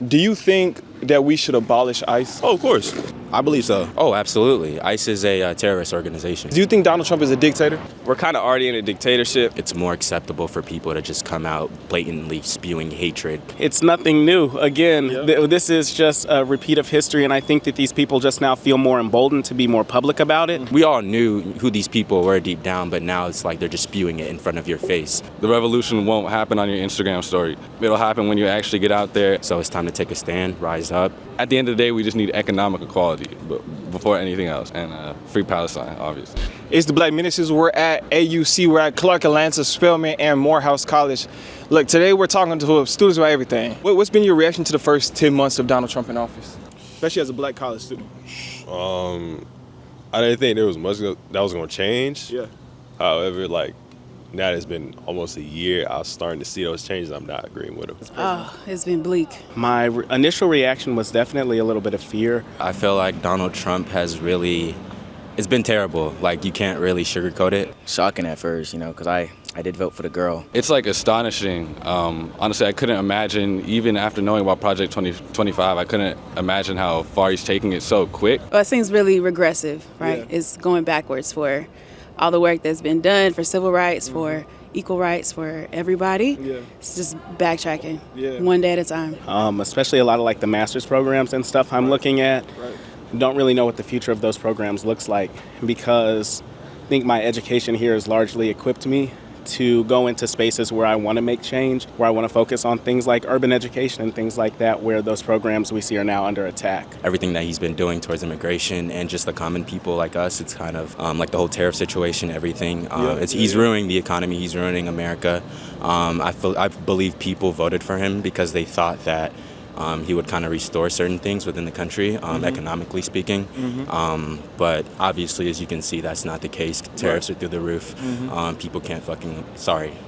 Do you think that we should abolish ICE? Oh, of course. I believe so. Oh, absolutely. ICE is a terrorist organization. Do you think Donald Trump is a dictator? We're kind of already in a dictatorship. It's more acceptable for people to just come out blatantly spewing hatred. It's nothing new. Again, this is just a repeat of history, and I think that these people just now feel more emboldened to be more public about it. We all knew who these people were deep down, but now it's like they're just spewing it in front of your face. The revolution won't happen on your Instagram story. It'll happen when you actually get out there. So it's time to take a stand, rise up. At the end of the day, we just need economic equality before anything else, and free Palestine, obviously. It's the Black Menaces. We're at AUC. We're at Clark Atlanta, Spelman, and Morehouse College. Look, today we're talking to students about everything. What's been your reaction to the first 10 months of Donald Trump in office, especially as a black college student? I didn't think there was much that was going to change. Yeah. However, now that it's been almost a year, I was starting to see those changes. I'm not agreeing with them. Oh, it's been bleak. My initial reaction was definitely a little bit of fear. I feel like Donald Trump has really, it's been terrible. Like, you can't really sugarcoat it. Shocking at first, because I did vote for the girl. It's astonishing. Honestly, I couldn't imagine, even after knowing about Project 2025, I couldn't imagine how far he's taking it so quick. Well, it seems really regressive, right? Yeah. It's going backwards for all the work that's been done for civil rights, for equal rights for everybody. Yeah. It's just backtracking, Yeah. one day at a time. Especially a lot of the master's programs and stuff I'm looking at. Right. Don't really know what the future of those programs looks like, because I think my education here has largely equipped me to go into spaces where I want to make change, where I want to focus on things like urban education and things like that, where those programs we see are now under attack. Everything that he's been doing towards immigration and just the common people like us, it's kind of like the whole tariff situation, everything. He's ruining the economy, he's ruining America. I believe people voted for him because they thought that he would kind of restore certain things within the country, economically speaking. But obviously, as you can see, that's not the case. Tariffs are through the roof. People can't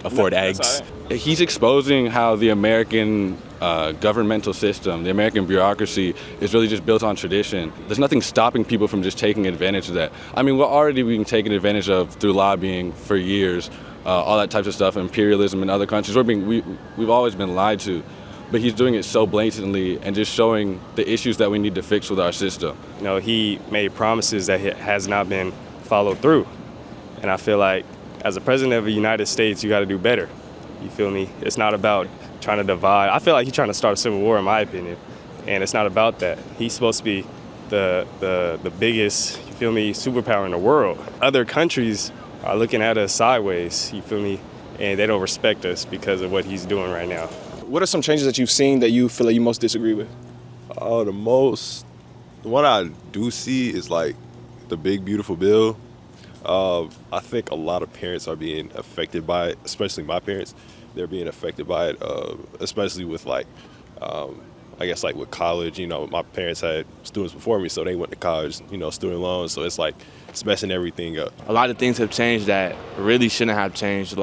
afford eggs. He's exposing how the American governmental system, the American bureaucracy, is really just built on tradition. There's nothing stopping people from just taking advantage of that. I mean, we're already being taken advantage of through lobbying for years, all that types of stuff, imperialism in other countries. We've always been lied to. But he's doing it so blatantly and just showing the issues that we need to fix with our system. He made promises that has not been followed through. And I feel like as a president of the United States, you got to do better. You feel me? It's not about trying to divide. I feel like he's trying to start a civil war, in my opinion. And it's not about that. He's supposed to be the biggest, you feel me, superpower in the world. Other countries are looking at us sideways, you feel me? And they don't respect us because of what he's doing right now. What are some changes that you've seen that you feel like you most disagree with? The one I do see is the big beautiful bill. I think a lot of parents are being affected by it, especially my parents. They're being affected by it, especially with with college. My parents had students before me, so they went to college, student loans. So it's messing everything up. A lot of things have changed that really shouldn't have changed.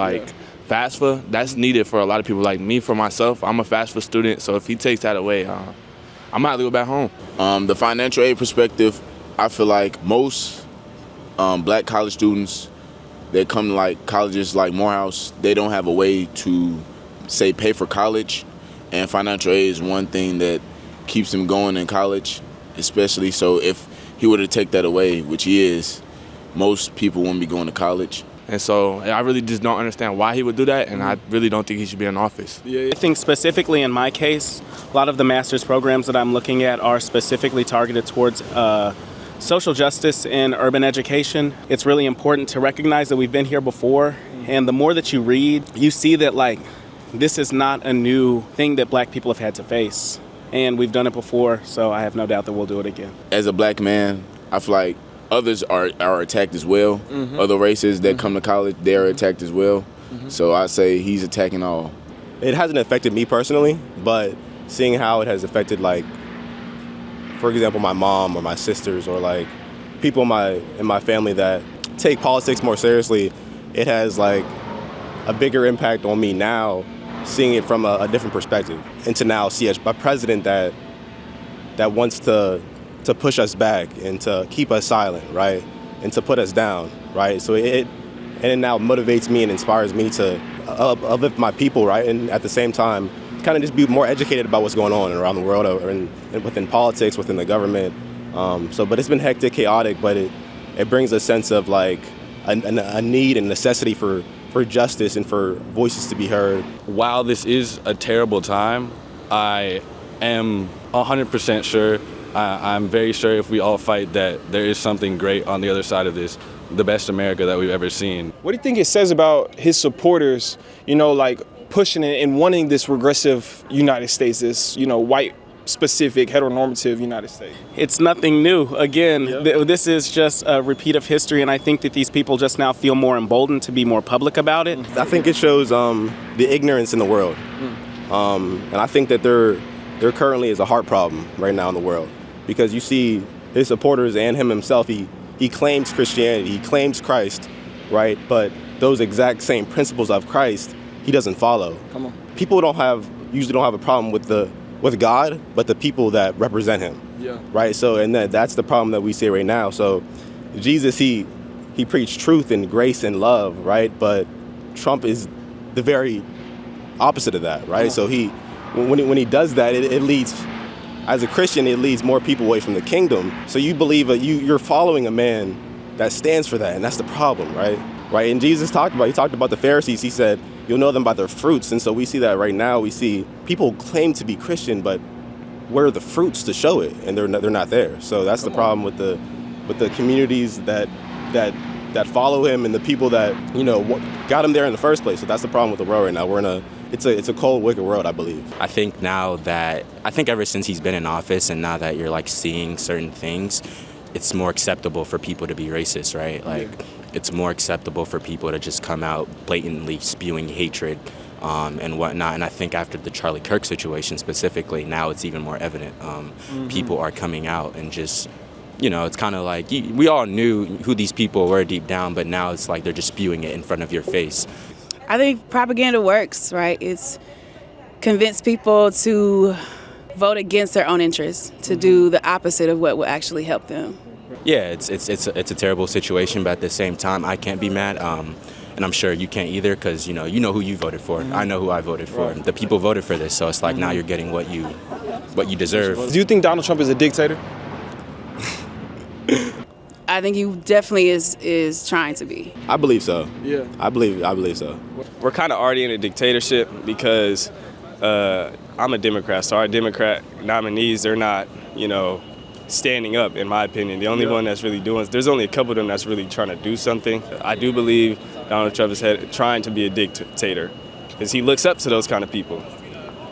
FAFSA, that's needed for a lot of people like me. For myself, I'm a FAFSA student, so if he takes that away, I might go back home. The financial aid perspective, I feel like most black college students that come to colleges like Morehouse, they don't have a way to, say, pay for college, and financial aid is one thing that keeps them going in college, especially. So if he were to take that away, which he is, most people wouldn't be going to college. And so I really just don't understand why he would do that, and I really don't think he should be in office. I think specifically in my case, a lot of the master's programs that I'm looking at are specifically targeted towards social justice and urban education. It's really important to recognize that we've been here before, and the more that you read, you see that this is not a new thing that black people have had to face. And we've done it before, so I have no doubt that we'll do it again. As a black man, I feel like others are attacked as well. Other races that come to college, they're attacked as well. So I say he's attacking all. It hasn't affected me personally, but seeing how it has affected, for example, my mom or my sisters or people in my family that take politics more seriously, it has a bigger impact on me now, seeing it from a different perspective, and to now see a president that wants to push us back and to keep us silent, right? And to put us down, right? So it now motivates me and inspires me to uplift my people, right? And at the same time, kind of just be more educated about what's going on around the world or within politics, within the government. But it's been hectic, chaotic, but it brings a sense of like a need and necessity for justice and for voices to be heard. While this is a terrible time, I am 100% sure, I'm very sure if we all fight that there is something great on the other side of this, the best America that we've ever seen. What do you think it says about his supporters, like pushing and wanting this regressive United States, this, white specific heteronormative United States? It's nothing new. Again, this is just a repeat of history, and I think that these people just now feel more emboldened to be more public about it. I think it shows the ignorance in the world. And I think that there currently is a heart problem right now in the world, because you see his supporters and him himself, he claims Christianity, he claims Christ, right? But those exact same principles of Christ, he doesn't follow. Come on. People usually don't have a problem with God, but the people that represent him. Yeah. Right? So, and that's the problem that we see right now. So Jesus, he preached truth and grace and love, right? But Trump is the very opposite of that, right? So when he does that, it leads, as a Christian, it leads more people away from the kingdom. So you believe you're following a man that stands for that, and that's the problem, right? Right? And Jesus talked about the Pharisees. He said, you'll know them by their fruits. And so we see that right now. We see people claim to be Christian, but where are the fruits to show it? And they're not there. So that's the problem with the communities that follow him and the people that got him there in the first place. So that's the problem with the world right now. It's a cold, wicked world, I believe. I think ever since he's been in office, and now that you're like seeing certain things, it's more acceptable for people to be racist, right? It's more acceptable for people to just come out blatantly spewing hatred and whatnot. And I think after the Charlie Kirk situation specifically, now it's even more evident. People are coming out and just, it's kind of like we all knew who these people were deep down, but now it's like they're just spewing it in front of your face. I think propaganda works, right? It's convince people to vote against their own interests, to do the opposite of what will actually help them. Yeah, it's a terrible situation, but at the same time, I can't be mad, and I'm sure you can't either, because you know who you voted for. I know who I voted for. Right. The people voted for this, so it's like now you're getting what you deserve. Do you think Donald Trump is a dictator? I think he definitely is trying to be. I believe so. Yeah. I believe so. We're kind of already in a dictatorship because I'm a Democrat, so our Democrat nominees, they're not, standing up, in my opinion. The only one that's really there's only a couple of them that's really trying to do something. I do believe Donald Trump is trying to be a dictator because he looks up to those kind of people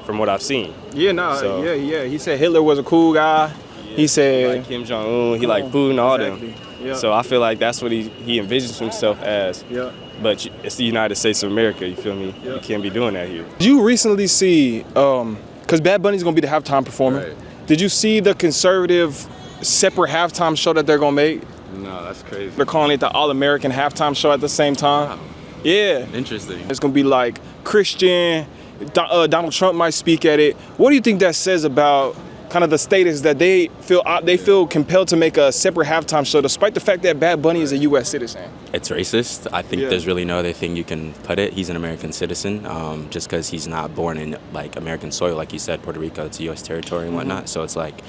from what I've seen. Yeah, He said Hitler was a cool guy. Yeah, he said like Kim Jong-un, he like Putin, all them. Yeah. So I feel like that's what he envisions himself as. Yeah. But it's the United States of America, you feel me? Yeah. You can't be doing that here. Did you recently see, because Bad Bunny's going to be the halftime performer, right. Did you see the conservative separate halftime show that they're going to make? No, that's crazy. They're calling it the All-American halftime show at the same time. Wow. Yeah. Interesting. It's going to be like Christian, Donald Trump might speak at it. What do you think that says about kind of the status that they feel compelled to make a separate halftime show, despite the fact that Bad Bunny is a U.S. citizen? It's racist. I think there's really no other thing you can put it. He's an American citizen, just because he's not born in like American soil, like you said, Puerto Rico, it's U.S. territory and whatnot. So it's like,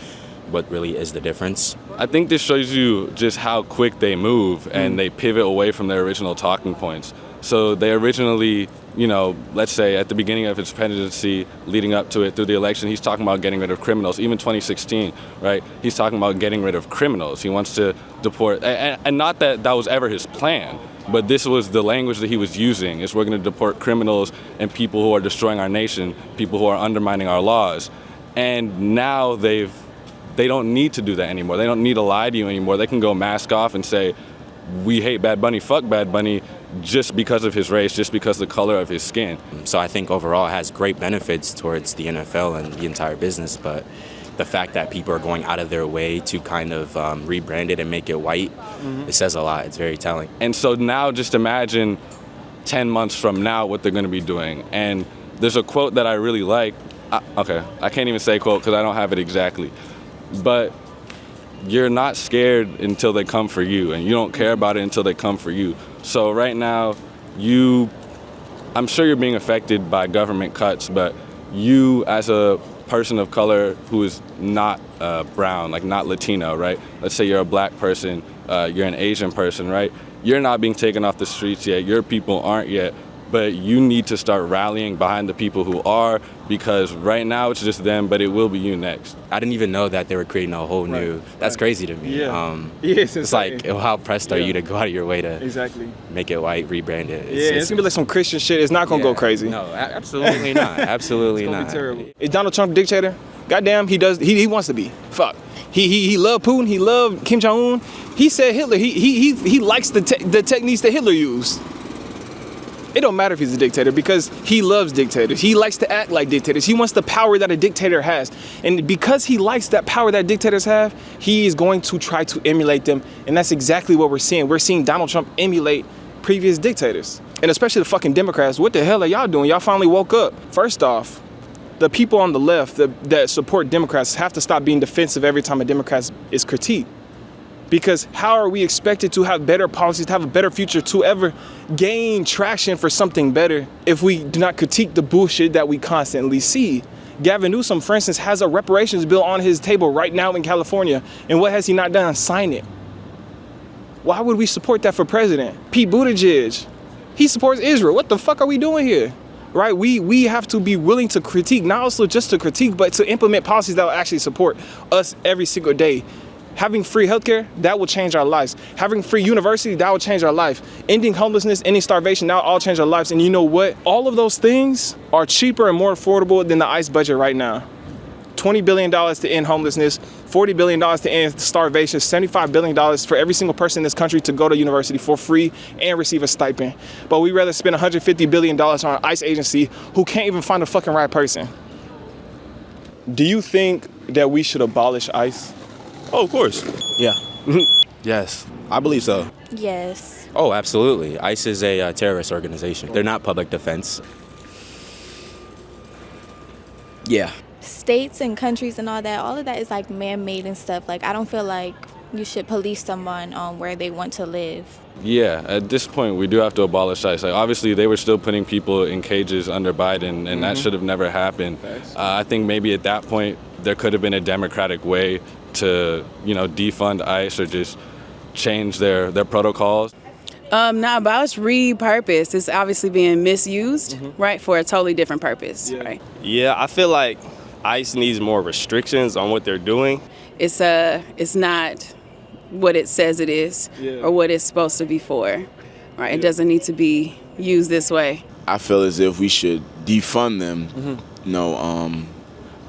what really is the difference? I think this shows you just how quick they move and they pivot away from their original talking points. So they originally, let's say at the beginning of his presidency, leading up to it through the election, he's talking about getting rid of criminals. Even 2016, right? He's talking about getting rid of criminals. He wants to deport, and not that was ever his plan, but this was the language that he was using, is we're going to deport criminals and people who are destroying our nation, people who are undermining our laws. And now they don't need to do that anymore. They don't need to lie to you anymore. They can go mask off and say, we hate Bad Bunny, fuck Bad Bunny, just because of his race, just because of the color of his skin. So I think overall it has great benefits towards the NFL and the entire business, but the fact that people are going out of their way to kind of rebrand it and make it white, it says a lot. It's very telling. And so now just imagine 10 months from now what they're going to be doing. And there's a quote that I really like. I can't even say quote because I don't have it exactly. But you're not scared until they come for you, and you don't care about it until they come for you. So right now, I'm sure you're being affected by government cuts, but you as a person of color who is not brown, like not Latino, right? Let's say you're a black person, you're an Asian person, right? You're not being taken off the streets yet, your people aren't yet, but you need to start rallying behind the people who are, because right now it's just them, but it will be you next. I didn't even know that they were creating a whole new. That's crazy to me. Yeah. Yes, it's like, how pressed are you to go out of your way to exactly make it white, rebrand it? It's gonna be like some Christian shit. It's not gonna go crazy. No, absolutely not. Absolutely It's gonna not. be terrible. Is Donald Trump a dictator? Goddamn, he does. He wants to be. Fuck. He loved Putin. He loved Kim Jong Un. He said Hitler. He likes the techniques that Hitler used. It don't matter if he's a dictator because he loves dictators. He likes to act like dictators. He wants the power that a dictator has. And because he likes that power that dictators have, he is going to try to emulate them. And that's exactly what we're seeing. We're seeing Donald Trump emulate previous dictators. And especially the fucking Democrats. What the hell are y'all doing? Y'all finally woke up. First off, the people on the left that support Democrats have to stop being defensive every time a Democrat is critiqued. Because how are we expected to have better policies, to have a better future, to ever gain traction for something better if we do not critique the bullshit that we constantly see? Gavin Newsom, for instance, has a reparations bill on his table right now in California. And what has he not done? Sign it. Why would we support that for president? Pete Buttigieg, he supports Israel. What the fuck are we doing here? Right? We have to be willing to critique, not also just to critique, but to implement policies that will actually support us every single day. Having free healthcare, that will change our lives. Having free university, that will change our life. Ending homelessness, ending starvation, that will all change our lives. And you know what? All of those things are cheaper and more affordable than the ICE budget right now. $20 billion to end homelessness, $40 billion to end starvation, $75 billion for every single person in this country to go to university for free and receive a stipend. But we'd rather spend $150 billion on an ICE agency who can't even find a fucking right person. Do you think that we should abolish ICE? Oh, of course. Yeah. Yes. I believe so. Yes. Oh, absolutely. ICE is a terrorist organization. They're not public defense. Yeah. States and countries and all of that is like man-made and stuff. Like, I don't feel like you should police someone on where they want to live. Yeah, at this point, we do have to abolish ICE. Like, obviously, they were still putting people in cages under Biden, and that should have never happened. I think maybe at that point, there could have been a democratic way to, defund ICE or just change their protocols. Now, abolish repurpose is obviously being misused, right, for a totally different purpose, right? Yeah, I feel like ICE needs more restrictions on what they're doing. It's not what it says it is or what it's supposed to be for, right? It doesn't need to be used this way. I feel as if we should defund them.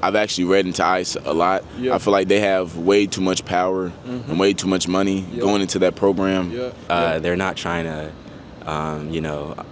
I've actually read into ICE a lot. I feel like they have way too much power and way too much money going into that program. They're not trying to,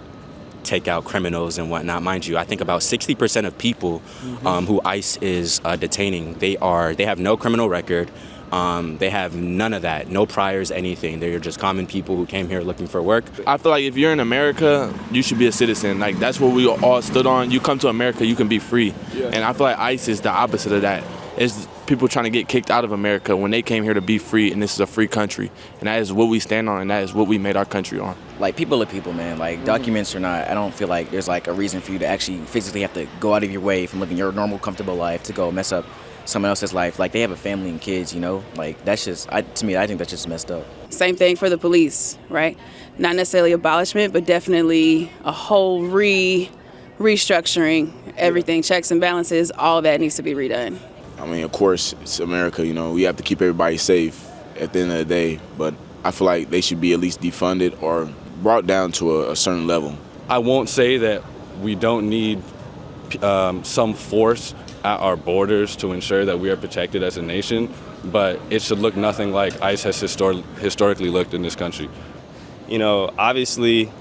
take out criminals and whatnot. Mind you, I think about 60% of people who ICE is detaining, they have no criminal record. They have none of that, no priors, anything. They're just common people who came here looking for work. I feel like if you're in America, you should be a citizen. Like, that's what we all stood on. You come to America, you can be free. And I feel like ICE is the opposite of that. It's people trying to get kicked out of America when they came here to be free, and this is a free country. And that is what we stand on, and that is what we made our country on. Like, people are people, man. Like, documents or not, I don't feel like there's, like, a reason for you to actually physically have to go out of your way from living your normal, comfortable life to go mess up someone else's life. Like, they have a family and kids, Like, that's just, to me, I think that's just messed up. Same thing for the police, right? Not necessarily abolishment, but definitely a whole restructuring, everything, checks and balances, all that needs to be redone. I mean, of course, it's America, we have to keep everybody safe at the end of the day, but I feel like they should be at least defunded or brought down to a certain level. I won't say that we don't need some force at our borders to ensure that we are protected as a nation, but it should look nothing like ICE has historically looked in this country. Obviously,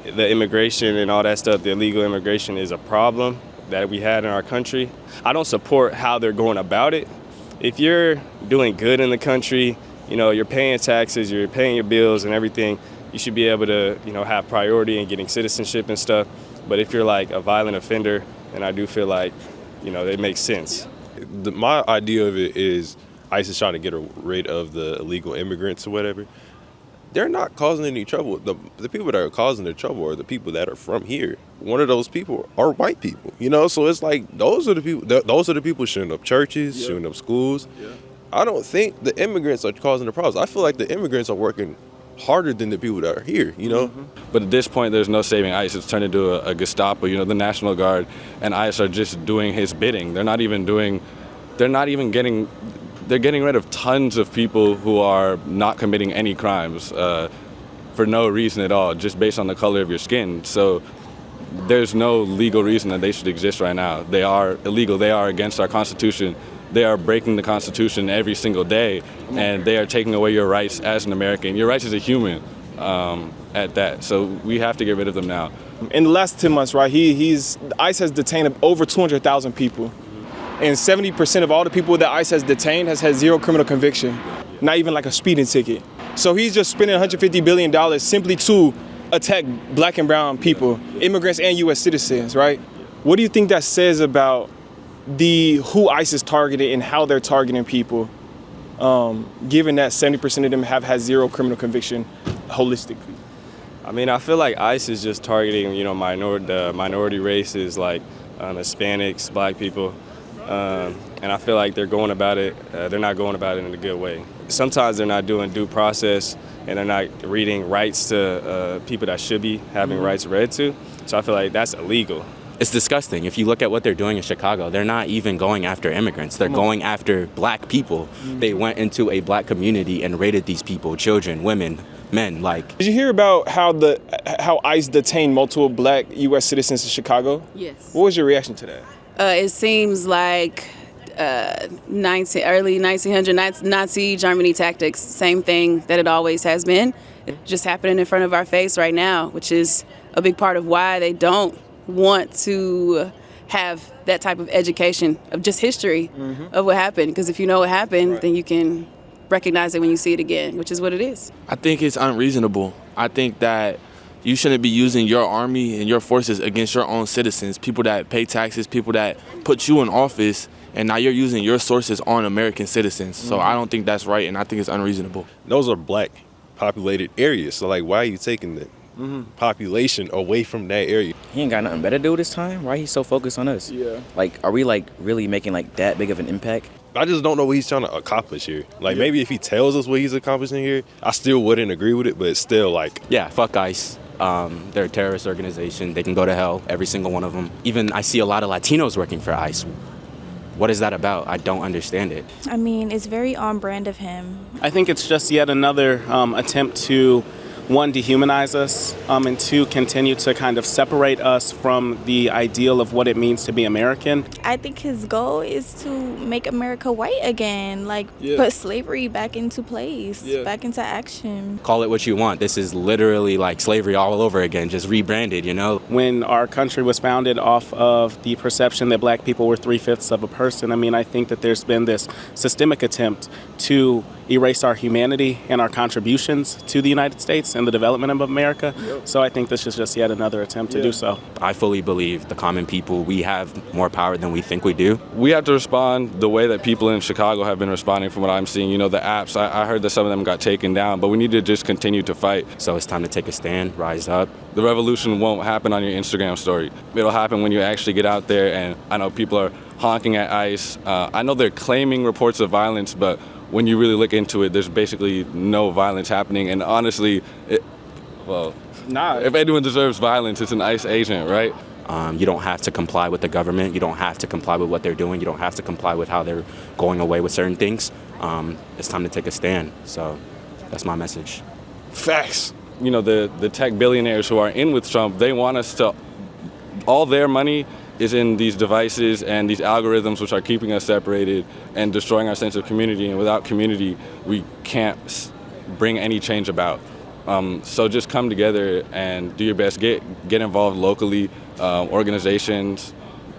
the immigration and all that stuff, the illegal immigration is a problem that we had in our country. I don't support how they're going about it. If you're doing good in the country, you're paying taxes, you're paying your bills and everything, you should be able to, have priority in getting citizenship and stuff. But if you're like a violent offender, then I do feel like, it makes sense. My idea of it is ICE is trying to get rid of the illegal immigrants or whatever. They're not causing any trouble. The people that are causing the trouble are the people that are from here. one of those people are white people, you know? So it's like, those are the people shooting up churches, shooting up schools. I don't think the immigrants are causing the problems. I feel like the immigrants are working harder than the people that are here, you know? But at this point, there's no saving ICE. It's turned into a Gestapo. You know, the National Guard and ICE are just doing his bidding. They're getting rid of tons of people who are not committing any crimes for no reason at all, just based on the color of your skin. So there's no legal reason that they should exist right now. They are illegal. They are against our Constitution. They are breaking the Constitution every single day, and they are taking away your rights as an American, your rights as a human at that. So we have to get rid of them now. In the last 10 months, right, ICE has detained over 200,000 people. And 70% of all the people that ICE has detained has had zero criminal conviction, not even like a speeding ticket. So he's just spending $150 billion simply to attack black and brown people, immigrants and U.S. citizens, right? What do you think that says about who ICE is targeting and how they're targeting people, given that 70% of them have had zero criminal conviction holistically? I mean, I feel like ICE is just targeting, you know, the minority races like Hispanics, black people. And I feel like they're going about it, they're not going about it in a good way. Sometimes they're not doing due process and they're not reading rights to people that should be having rights read to. So I feel like that's illegal. It's disgusting. If you look at what they're doing in Chicago, they're not even going after immigrants. They're going after black people. They went into a black community and raided these people, children, women, men. Like, did you hear about how ICE detained multiple black U.S. citizens in Chicago? Yes. What was your reaction to that? It seems like early 1900 Nazi Germany tactics. Same thing that it always has been. It's just happening in front of our face right now, which is a big part of why they don't want to have that type of education of just history of what happened. Because if you know what happened, then you can recognize it when you see it again, which is what it is. I think it's unreasonable. I think that you shouldn't be using your army and your forces against your own citizens, people that pay taxes, people that put you in office, and now you're using your sources on American citizens. So I don't think that's right, and I think it's unreasonable. Those are black populated areas. So like, why are you taking the population away from that area? He ain't got nothing better to do this time. Why he so focused on us? Yeah. Like, are we like really making like that big of an impact? I just don't know what he's trying to accomplish here. Like, maybe if he tells us what he's accomplishing here, I still wouldn't agree with it, but it's still like... Yeah, fuck ICE. They're a terrorist organization. They can go to hell, every single one of them. Even I see a lot of Latinos working for ICE. What is that about? I don't understand it. I mean, it's very on brand of him. I think it's just yet another attempt to, one, dehumanize us, and two, continue to kind of separate us from the ideal of what it means to be American. I think his goal is to make America white again, like put slavery back into place, back into action. Call it what you want. This is literally like slavery all over again, just rebranded, you know? When our country was founded off of the perception that black people were 3/5 of a person, I mean, I think that there's been this systemic attempt to erase our humanity and our contributions to the United States and the development of America. So I think this is just yet another attempt to do so. I fully believe the common people, we have more power than we think we do. We have to respond the way that people in Chicago have been responding from what I'm seeing. You know, the apps, I heard that some of them got taken down, but we need to just continue to fight. So it's time to take a stand, rise up. The revolution won't happen on your Instagram story. It'll happen when you actually get out there, and I know people are honking at ICE. I know they're claiming reports of violence, but when you really look into it, there's basically no violence happening. And honestly, if anyone deserves violence, it's an ICE agent, right? You don't have to comply with the government. You don't have to comply with what they're doing. You don't have to comply with how they're going away with certain things. It's time to take a stand. So that's my message. Facts. You know, the tech billionaires who are in with Trump, they want us to, all their money is in these devices and these algorithms which are keeping us separated and destroying our sense of community. And without community, we can't bring any change about. So just come together and do your best. Get involved locally, organizations.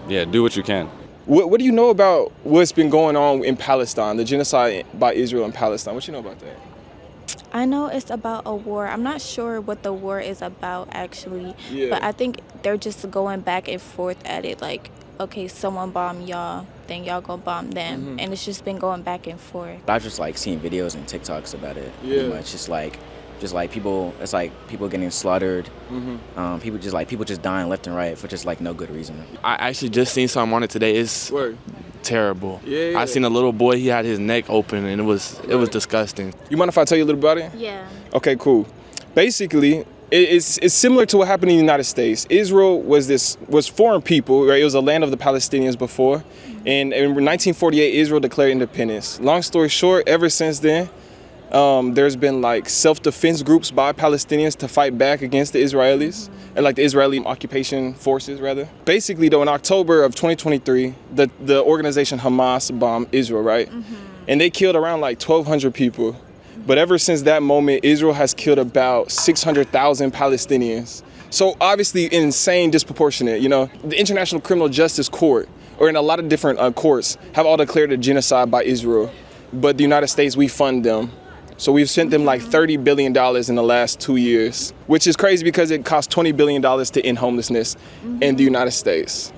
Yeah, do what you can. What do you know about what's been going on in Palestine, the genocide by Israel in Palestine? What you know about that? I know it's about a war. I'm not sure what the war is about, actually. But I think they're just going back and forth at it. Like, okay, someone bomb y'all, then y'all go bomb them. And it's just been going back and forth. I just like seeing videos and TikToks about it. Pretty much. It's like Just like people, it's like people getting slaughtered. People just dying left and right for just like no good reason. I actually just seen something on it today. It's terrible. Yeah. I seen a little boy. He had his neck open, and it was disgusting. You mind if I tell you a little about it? Yeah. Okay, cool. Basically, it's similar to what happened in the United States. Israel was foreign people, right? It was a land of the Palestinians before. And in 1948, Israel declared independence. Long story short, ever since then, there's been like self-defense groups by Palestinians to fight back against the Israelis, and like the Israeli occupation forces rather. Basically though, in October of 2023, the organization Hamas bombed Israel, right? And they killed around like 1,200 people. But ever since that moment, Israel has killed about 600,000 Palestinians. So obviously insane, disproportionate, you know. The International Criminal Justice Court, or in a lot of different courts, have all declared a genocide by Israel. But the United States, we fund them. So we've sent them like $30 billion in the last 2 years, which is crazy because it costs $20 billion to end homelessness in the United States.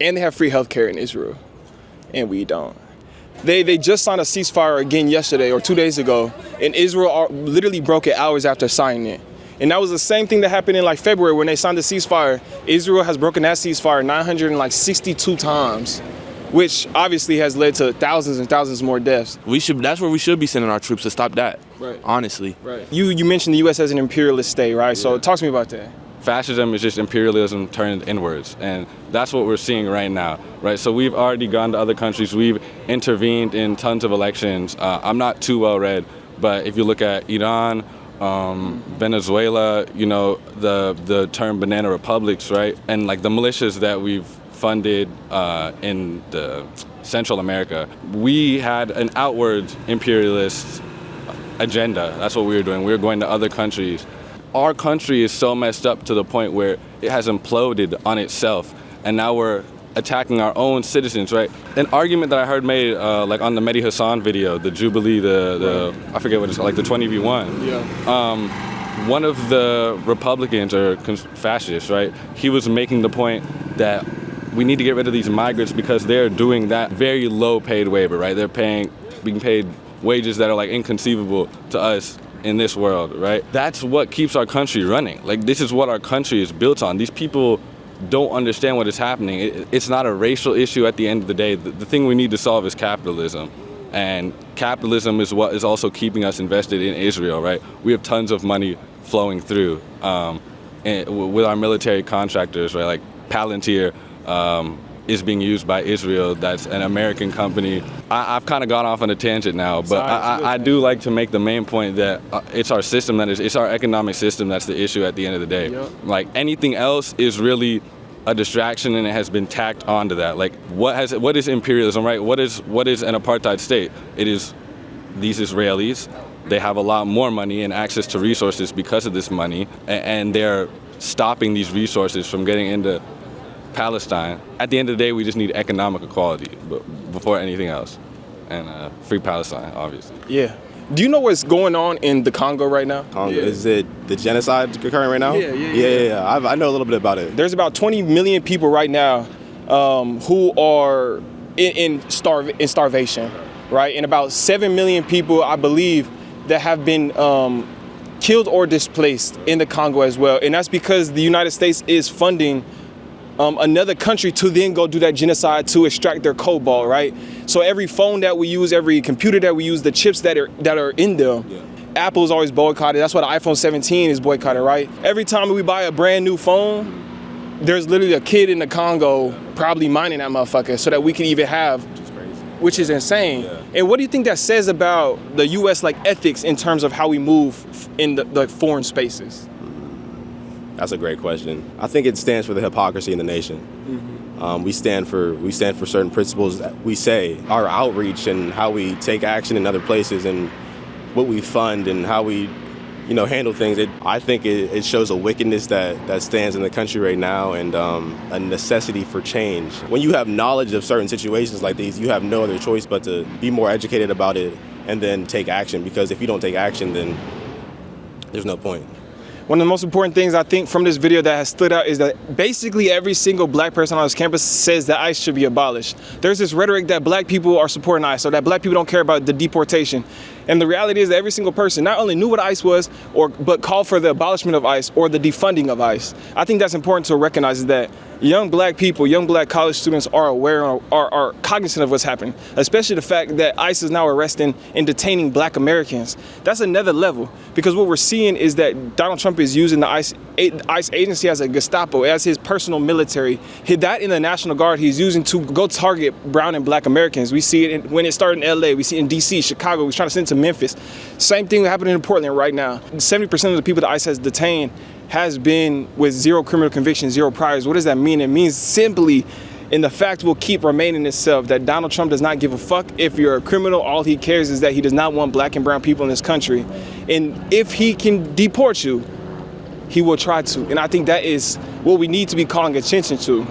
And they have free healthcare in Israel, and we don't. They just signed a ceasefire again yesterday or 2 days ago, and Israel literally broke it hours after signing it. And that was the same thing that happened in like February when they signed the ceasefire. Israel has broken that ceasefire 962 times, which obviously has led to thousands and thousands more deaths. That's where we should be sending our troops to stop that. Right. Honestly. Right. You mentioned the U.S. as an imperialist state, right? Yeah. So talk to me about that. Fascism is just imperialism turned inwards, and that's what we're seeing right now, right? So we've already gone to other countries. We've intervened in tons of elections. I'm not too well read, but if you look at Iran, Venezuela, you know, the term banana republics, right? And like the militias that we've funded in the Central America, we had an outward imperialist agenda. That's what we were doing. We were going to other countries. Our country is so messed up to the point where it has imploded on itself, and now we're attacking our own citizens, right? An argument that I heard made, like on the Mehdi Hassan video, the Jubilee, I forget what it's called, like the 20v1. Yeah. One of the Republicans or fascists, right? He was making the point that we need to get rid of these migrants because they're doing that very low paid labor, right? They're being paid wages that are like inconceivable to us in this world, right? That's what keeps our country running. Like, this is what our country is built on. These people don't understand what is happening. It's not a racial issue at the end of the day. The thing we need to solve is capitalism. And capitalism is what is also keeping us invested in Israel, right? We have tons of money flowing through with our military contractors, right? Like Palantir is being used by Israel. That's an American company. I've kind of gone off on a tangent now, but I do like to make the main point that it's our system it's our economic system that's the issue at the end of the day. Yep. Like anything else is really a distraction, and it has been tacked onto that. Like what is imperialism, right? What is an apartheid state? It is these Israelis. They have a lot more money and access to resources because of this money, and they're stopping these resources from getting into Palestine. At the end of the day, we just need economic equality before anything else, and free Palestine, obviously. Yeah. Do you know what's going on in the Congo right now? Congo. Yeah. Is it the genocide occurring right now? Yeah. I know a little bit about it. There's about 20 million people right now who are in starvation, right? And about 7 million people, I believe, that have been killed or displaced in the Congo as well. And that's because the United States is funding another country to then go do that genocide to extract their cobalt, right? So every phone that we use, every computer that we use, the chips that are in them, Apple is always boycotted. That's why the iPhone 17 is boycotted, right? Every time we buy a brand new phone, there's literally a kid in the Congo probably mining that motherfucker so that we can even have, which is insane. Yeah. And what do you think that says about the U.S. like ethics in terms of how we move in the foreign spaces? That's a great question. I think it stands for the hypocrisy in the nation. Mm-hmm. We stand for certain principles that we say. Our outreach and how we take action in other places and what we fund and how we, handle things. I think it shows a wickedness that stands in the country right now and a necessity for change. When you have knowledge of certain situations like these, you have no other choice but to be more educated about it and then take action. Because if you don't take action, then there's no point. One of the most important things I think from this video that has stood out is that basically every single black person on this campus says that ICE should be abolished. There's this rhetoric that black people are supporting ICE, or that black people don't care about the deportation. And the reality is that every single person not only knew what ICE was, but called for the abolishment of ICE or the defunding of ICE. I think that's important to recognize, is that young black people, young black college students are aware, are cognizant of what's happening, especially the fact that ICE is now arresting and detaining black Americans. That's another level, because what we're seeing is that Donald Trump is using the ICE agency as a Gestapo, as his personal military. That in the National Guard he's using to go target brown and black Americans. We see it when it started in LA, we see it in DC, Chicago, we're trying to send it to Memphis. Same thing happening in Portland right now. 70% of the people that ICE has detained has been with 0 criminal convictions, 0 priors. What does that mean? It means simply, and the fact will keep remaining itself, that Donald Trump does not give a fuck if you're a criminal. All he cares is that he does not want black and brown people in this country. And if he can deport you, he will try to. And I think that is what we need to be calling attention to.